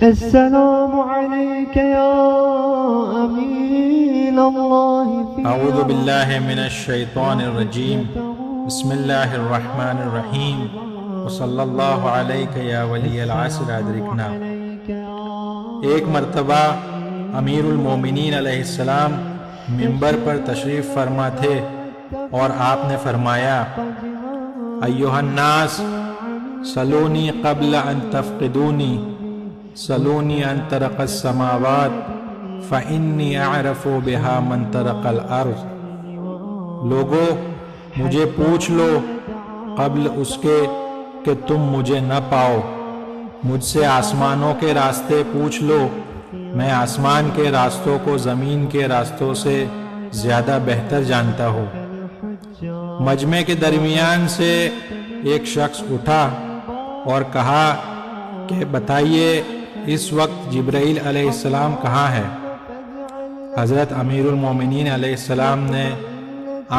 السلام عليك يا أمين الله في اعوذ باللہ من الشیطان الرجیم بسم اللہ الرحمن الرحیم وصلی اللہ علیک یا ولی العصر ادرکنا۔ ایک مرتبہ امیر المومنین علیہ السلام منبر پر تشریف فرما تھے اور آپ نے فرمایا، ایھا الناس سلونی قبل ان تفقدونی، سلونی ان طرق السماوات فإنی اعرف بها من طرق الارض۔ لوگو مجھے پوچھ لو قبل اس کے کہ تم مجھے نہ پاؤ، مجھ سے آسمانوں کے راستے پوچھ لو، میں آسمان کے راستوں کو زمین کے راستوں سے زیادہ بہتر جانتا ہوں۔ مجمع کے درمیان سے ایک شخص اٹھا اور کہا کہ بتائیے اس وقت جبرائیل علیہ السلام کہاں ہے؟ حضرت امیر المومنین علیہ السلام نے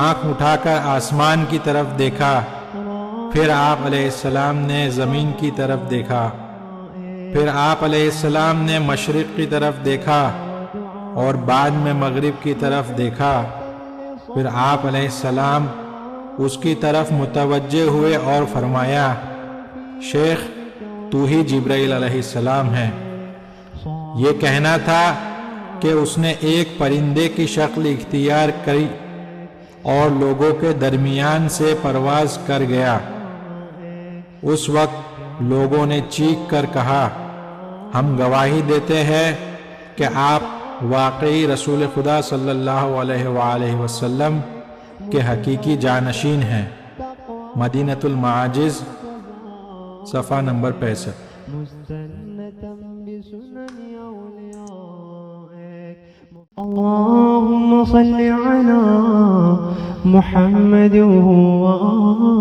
آنکھ اٹھا کر آسمان کی طرف دیکھا، پھر آپ علیہ السلام نے زمین کی طرف دیکھا، پھر آپ علیہ السلام نے مشرق کی طرف دیکھا اور بعد میں مغرب کی طرف دیکھا، پھر آپ علیہ السلام اس کی طرف متوجہ ہوئے اور فرمایا، شیخ تو ہی جبرائیل علیہ السلام ہے۔ یہ کہنا تھا کہ اس نے ایک پرندے کی شکل اختیار کی اور لوگوں کے درمیان سے پرواز کر گیا۔ اس وقت لوگوں نے چیخ کر کہا، ہم گواہی دیتے ہیں کہ آپ واقعی رسول خدا صلی اللہ علیہ وآلہ وسلم کے حقیقی جانشین ہیں۔ مدینۃ المعاجز صفحہ نمبر 65۔ اللهم صل على محمد وآله